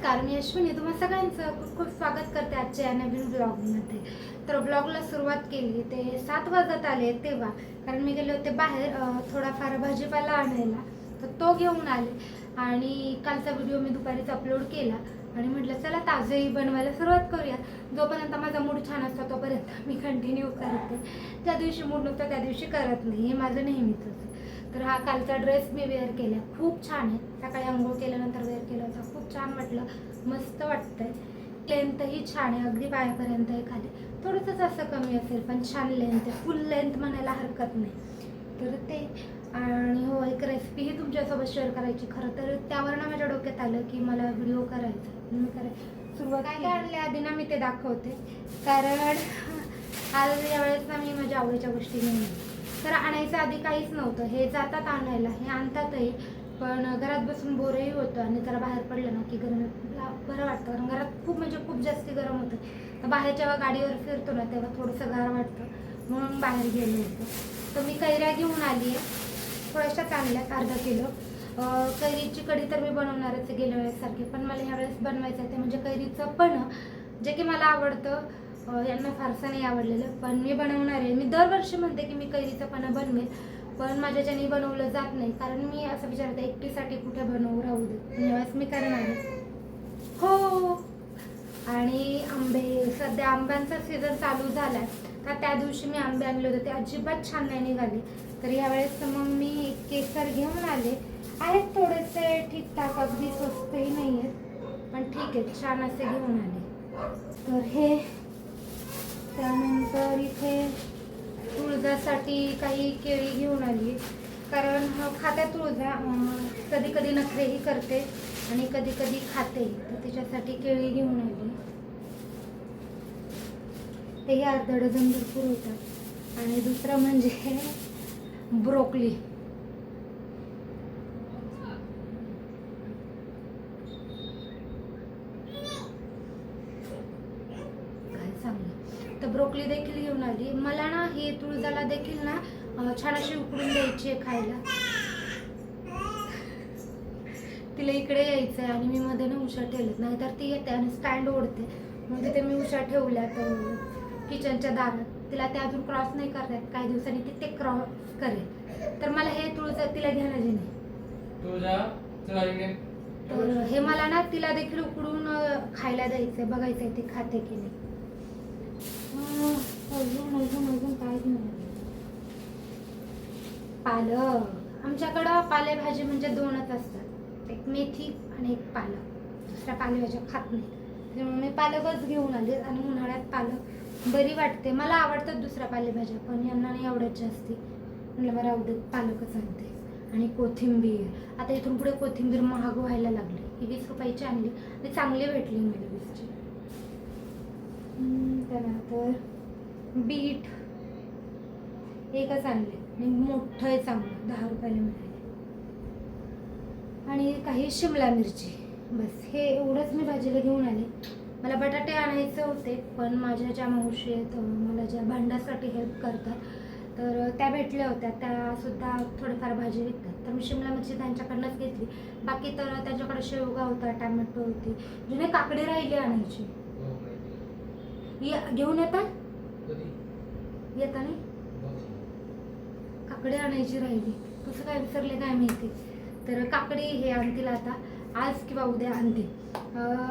नमस्कार, मी अश्विनी तुम्हा सगळ्यांचं खूप खूप स्वागत करते आजच्या या नवीन ब्लॉगमध्ये. तर ब्लॉगला सुरुवात केली ते 7 वाजत आले तेव्हा, कारण मी गेले होते बाहेर थोडाफार भाजीपाला आणायला. तर तो घेऊन आले आणि कालचा व्हिडिओ मी दुपारीच अपलोड केला आणि म्हटलं चला ताजंही बनवायला सुरुवात करूया. जोपर्यंत माझा मूड छान असतो तोपर्यंत मी कंटिन्यू करते. त्या दिवशी मूड नसतो त्या दिवशी करत नाही, हे माझं नेहमीच. तर हा कालचा ड्रेस मी वेअर केला, खूप छान आहे. सकाळी आंघोळ केल्यानंतर वेअर केला होता, खूप छान वाटलं, मस्त वाटतंय. लेंथही छान आहे, अगदी पायापर्यंत आहे खाली. थोडंसंच असं कमी असेल पण छान लेंथ आहे, फुल लेंथ म्हणायला हरकत नाही. तर ते आणि हो, एक रेसिपीही तुमच्यासोबत शेअर करायची. खरं तर त्यावरनं माझ्या डोक्यात आलं की मला व्हिडिओ करायचा. मी सुरुवात काय आणले आधी ना मी ते दाखवते, कारण आज यावेळेस ना मी माझ्या आवडीच्या गोष्टी नाही. तर आणायचं आधी काहीच नव्हतं, हे जातात आणायला, हे आणतातही, पण घरात बसून बोरही होतं आणि जरा बाहेर पडलं ना की गरम बरं वाटतं. कारण घरात खूप म्हणजे खूप जास्ती गरम होतं. तर बाहेर जेव्हा गाडीवर फिरतो ना तेव्हा थोडंसं गार वाटतं, म्हणून बाहेर गेलो होतो. तर मी कैऱ्या घेऊन आली आहे, थोड्याशाच आणल्यात, अर्धा किलो. कैरीची कढी तर मी बनवणारच आहे गेल्या वेळेसारखी, पण मला ह्यावेळेस बनवायचं आहे ते म्हणजे कैरीचं पण, जे की मला आवडतं. यांना फारसं नाही आवडलेलं, पण मी बनवणार आहे. मी दरवर्षी म्हणते की मी कैरीचं पण बनवेल, पण माझ्याच्याने बनवलं जात नाही, कारण मी असं विचारते एकटीसाठी कुठे बनवू, राहू दे. यावेळेस मी करणार आहे. हो, आणि आंबे, सध्या आंब्यांचा सीझन चालू झाला आहे. तर त्या दिवशी मी आंबे आणले होते, ते अजिबात छान नाही निघाले. तर यावेळेस मग मी केसर घेऊन आले. आहेत थोडेसे ठीकठाक, अगदी स्वस्तही नाही आहेत, पण ठीक आहे, छान असे घेऊन आले. तर हे, त्यानंतर इथे तुळजासाठी काही केळी घेऊन आली, कारण खात्या तुळजा कधी कधी नखरेही करते आणि कधी कधी खाते, तर तिच्यासाठी केळी घेऊन आली. तेही अर्धा डझन भरपूर होतात. आणि दुसरं म्हणजे ब्रोकली. तर ब्रोकली देखील घेऊन आली. मला ना ही तुळजाला देखील ना छान अशी उकडून द्यायची आहे खायला. तिला इकडे यायचं आहे आणि मी मध्ये ना उशा ठेवल्यात, नाही तर ती येते आणि स्टँड ओढते. मग तिथे मी उशा ठेवल्यात किचनच्या दारात. तिला ते अजून क्रॉस नाही करतात, काही दिवसांनी ती ते क्रॉस करेल. तर मला हे तुळजा तिला घ्यायला जे नाही, तर हे मला ना तिला देखील उकडून खायला द्यायचंय, बघायचंय ती खाते की नाही. अजून अजून अजून काय घेऊन पालक. आमच्याकडं पालेभाजी म्हणजे दोनच असतात, एक मेथी आणि एक पालक. दुसऱ्या पालेभाज्या खात नाही, त्यामुळे मी पालकच घेऊन आले. आणि उन्हाळ्यात पालक बरी वाटते, मला आवडतात दुसऱ्या पालेभाज्या, पण यांना नाही आवडत जास्ती. म्हटलं बरं आवडत, पालकच आणते. आणि कोथिंबीर, आता इथून पुढे कोथिंबीर महाग व्हायला लागली. ही 20 रुपयाची आणली आणि चांगली भेटली मला 20ची. त्यानंतर बीट एकच आणले आणि मोठं आहे चांगलं, 10 रुपयाला मिळाले. आणि काही शिमला मिरची, बस हे एवढंच मी भाजीला घेऊन आले. मला बटाटे आणायचे होते, पण माझ्या ज्या मावशी आहेत मला ज्या भांड्यासाठी हेल्प करतात, तर त्या भेटल्या होत्या, त्या सुद्धा थोडीफार भाजी विकतात. तर मी शिमला मिरची त्यांच्याकडनंच घेतली. बाकी तर त्यांच्याकडे शेवगा होता, टॅमॅटो होती, जुने काकडे राहिले आणायची. घेऊन येतात येताना काकडे आणायची राहिली, कसं काय विसरले काय माहिती. तर काकडी हे आणतील आता, आज किंवा उद्या आणतील.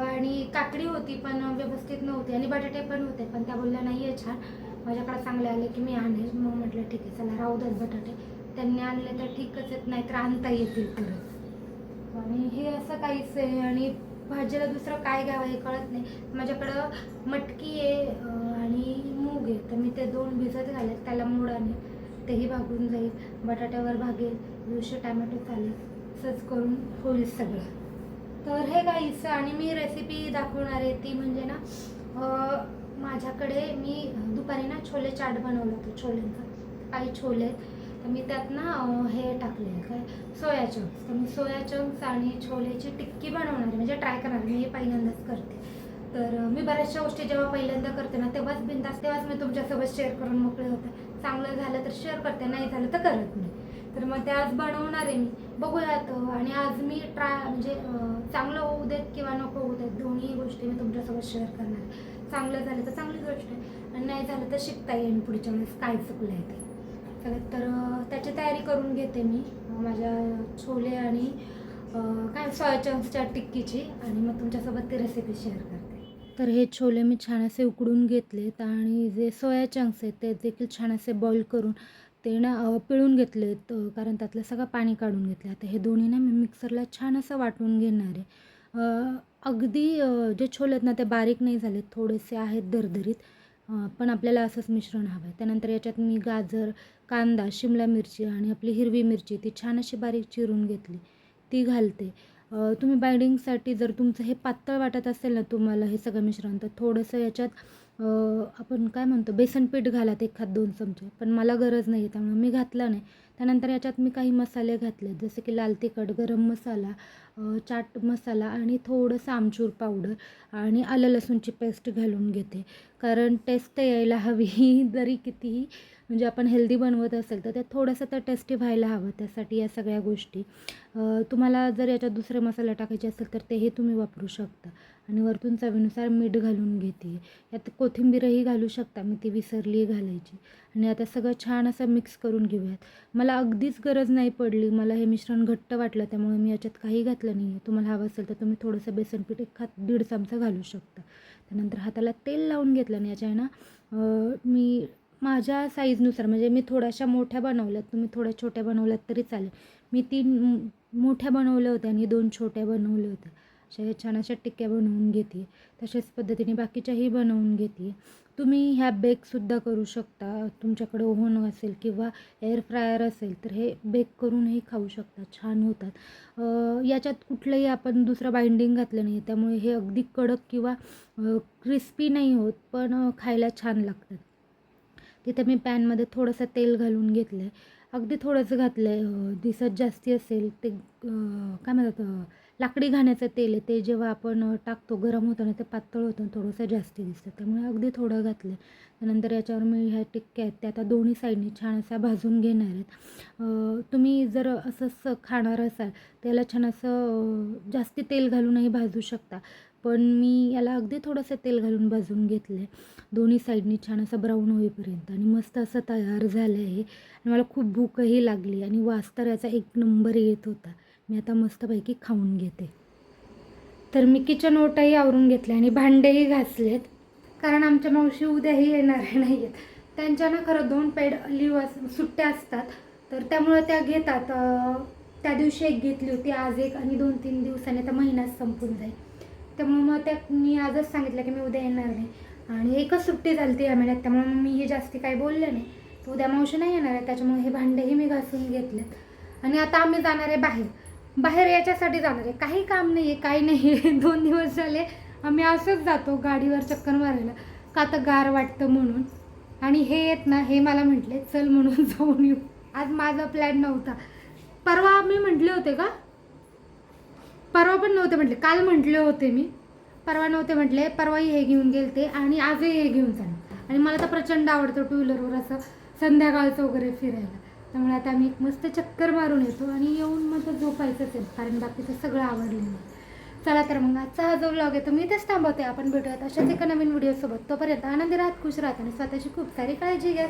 आणि काकडी होती पण व्यवस्थित नव्हती, आणि बटाटे पण होते, पण त्या बोलल्या नाही आहे छान, माझ्याकडे चांगले आले की मी आणेल. मग म्हटलं ठीक आहे, चला राहू देत बटाटे, त्यांनी आणले तर ठीकच आहेत, नाहीतर आणता येतील परत. आणि हे असं काहीच आहे. आणि भाजीला दुसरं काय घ्यावं हे कळत नाही. माझ्याकडं मटकी आहे आणि मूग आहे, तर मी ते दोन भिजत घालेल, त्याला मूड आणि तेही भागून जाईल, बटाट्यावर भागेल, दिवशी टॅमॅटो चालेल, असंच करून होईल सगळं. तर हे काहीच. आणि मी रेसिपी दाखवणार आहे ती म्हणजे ना, माझ्याकडे मी दुपारी ना छोले चाट बनवलं होतं, छोल्यांचा. काही छोले, तर मी त्यात ना हे टाकले काय, सोया चंक्स. तर मी सोया चंक्स आणि छोलेची टिक्की बनवणार आहे, म्हणजे ट्राय करणार. मी हे पहिल्यांदाच करते, तर मी बऱ्याचशा गोष्टी जेव्हा पहिल्यांदा करते ना तेव्हाच बिंदास, तेव्हाच मी तुमच्यासोबत शेअर करून मोकळे होते. चांगलं झालं तर शेअर करते, नाही झालं तर करत नाही. तर मग ते आज बनवणार आहे मी, बघूयात. आणि आज मी म्हणजे चांगलं होऊ देत किंवा नको होऊ देत, दोन्ही गोष्टी मी तुमच्यासोबत शेअर करणार आहे. चांगलं झालं तर चांगली गोष्ट आहे, आणि नाही झालं तर शिकता येईल पुढच्या वेळेस काय चुकलं आहे ते. चला तर त्याची तयारी करून घेते मी माझ्या छोले आणि काय सोया चंक्सच्या टिक्कीची, आणि मग तुमच्यासोबत ती रेसिपी शेअर करते. तर हे छोले मी छान असे उकडून घेतलेत, आणि जे सोया चंक्स आहेत ते देखील छान असे बॉईल करून ते ना पिळून घेतलेत, कारण त्यातलं सगळं पाणी काढून घेतलं. आता हे दोन्ही ना मी मिक्सरला छान असं वाटून घेणार आहे. अगदी जे छोले आहेत ना ते बारीक नाही झालेत, थोडेसे आहेत दरदरीत, पण आपल्याला असंच मिश्रण हवं आहे. त्यानंतर याच्यात मी गाजर, कांदा, शिमला मिरची आणि आपली हिरवी मिरची ती छान अशी बारीक चिरून घेतली, ती घालते. तुम्ही बाइंडिंगसाठी जर तुमचं हे पातळ वाटत असेल ना तुम्हाला हे सगळं मिश्रण, तर थोडंसं याच्यात आपण काय म्हणतो बेसन पीठ घालात 1-2 चमचे, पण मला गरज नाही आहे त्यामुळे मी घातलं नाही. त्यानंतर याच्यात मी काही मसाले घातले, जसे की लाल तिखट, गरम मसाला, चाट मसाला आणि थोडंसं आमचूर पावडर आणि आलं लसूणची पेस्ट घालून घेते, कारण टेस्ट यायला हवी. जरी कितीही म्हणजे आपण हेल्दी बनवत असेल तर ते थोडंसं तर टेस्टी व्हायला हवं, त्यासाठी या सगळ्या गोष्टी. तुम्हाला जर याच्यात दुसरे मसाले टाकायचे असेल तर तेही तुम्ही वापरू शकता. आणि वरतून चवीनुसार मीठ घालून घेते. यात कोथिंबीरही घालू शकता, मी ती विसरली घालायची. आणि आता सगळं छान असं मिक्स करून घेऊयात. मला अगदीच गरज नाही पडली, मला हे मिश्रण घट्ट वाटलं त्यामुळे मी याच्यात काही घातलं नाही आहे. तुम्हाला हवं असेल तर तुम्ही थोडंसं बेसन पीठ 1-1.5 चमचा घालू शकता. त्यानंतर हाताला तेल लावून घेतलं आणि याच्या ना मी माझ्या साईजनुसार, म्हणजे मी थोड्याशा मोठ्या बनवल्यात, तुम्ही थोड्या छोट्या बनवल्यात तरी चालेल. मी 3 मोठ्या बनवल्या होत्या आणि 2 छोट्या बनवल्या होत्या. अशा छान अशा टिक्क्या बनवून घेते. तशाच पद्धतीने बाकीच्याही बनवून घेते. तुम्ही ह्या बेकसुद्धा करू शकता. तुमच्याकडे ओव्हन असेल किंवा एअर फ्रायर असेल तर हे बेक करूनही खाऊ शकता, छान होतात. याच्यात कुठलंही आपण दुसरं बाइंडिंग घातलं नाही, त्यामुळे हे अगदी कडक किंवा क्रिस्पी नाही होत, पण खायला छान लागतात. तिथे मी पॅनमध्ये थोडंसं तेल घालून घेतलं आहे, अगदी थोडंसं घातलं आहे. दिसत जास्ती असेल ते काय म्हणतात लाकडी घाण्याचं तेल आहे, ते जेव्हा आपण टाकतो गरम होतं ना ते पातळ होतं, थोडंसं जास्ती दिसतं, त्यामुळे अगदी थोडं घातलं आहे. त्यानंतर याच्यावर मी ह्या टिक्क्या आहेत त्या आता दोन्ही साईडनी छान असा भाजून घेणार आहेत. तुम्ही जर असं खाणार असाल त्याला छान असं जास्ती तेल घालूनही भाजू शकता, पण मी याला अगदी थोडंसं तेल घालून भाजून घेतलं आहे दोन्ही साईडनी छान असं ब्राऊन होईपर्यंत, आणि मस्त असं तयार झालं आहे. आणि मला खूप भूकही लागली आणि वास तर याचा 1 नंबर येत होता. मी आता मस्तपैकी खाऊन घेते. तर मी किचन ओटाही आवरून घेतले आणि भांडेही घासलेत, कारण आमच्या मावशी उद्याही येणार नाही आहेत. त्यांच्या ना खरं 2 पेड लीव सुट्ट्या असतात, तर त्यामुळे त्या घेतात. त्या दिवशी एक घेतली होती, आज एक, आणि 2-3 दिवसांनी आता महिनाच संपून जाईल. त्यामुळे मग मी आजच सांगितलं की मी उद्या येणार नाही, आणि एकच सुट्टी झाली ती या महिन्यात, त्यामुळे मी हे जास्ती काही बोलले नाही. तर उद्या मावशी नाही येणार आहे, त्याच्यामुळे हे भांडेही मी घासून घेतलेत. आणि आता आम्ही जाणार आहे बाहेर याच्यासाठी जाणार आहे, काही काम नाही आहे, काही नाही आहे. 2 दिवस झाले आम्ही असंच जातो गाडीवर चक्कर मारायला, का तर गार वाटतं म्हणून. आणि हे येत ना, हे मला म्हटले चल म्हणून जाऊन येऊ. आज माझा प्लॅन नव्हता. परवा मी म्हटले होते का, परवा पण नव्हते म्हटले, काल म्हटले होते मी, परवा नव्हते म्हटले, परवाही हे घेऊन गेलते आणि आजही हे घेऊन जाणार. आणि मला तर प्रचंड आवडतं टू व्हीलरवर असं संध्याकाळचं वगैरे फिरायला, त्यामुळे आता आम्ही एक मस्त चक्कर मारून येतो आणि येऊन मग झोपायचंच आहे, कारण बाकीचं सगळं आवडलेलं आहे. चला तर मग आजचा हा जो व्लॉग आहे तो मी इथेच थांबवते. आपण भेटूयात अशाच एका नवीन व्हिडिओसोबत. तोपर्यंत आनंदी राहत, खुश राहत आणि स्वतःची खूप सारी काळजी घ्या.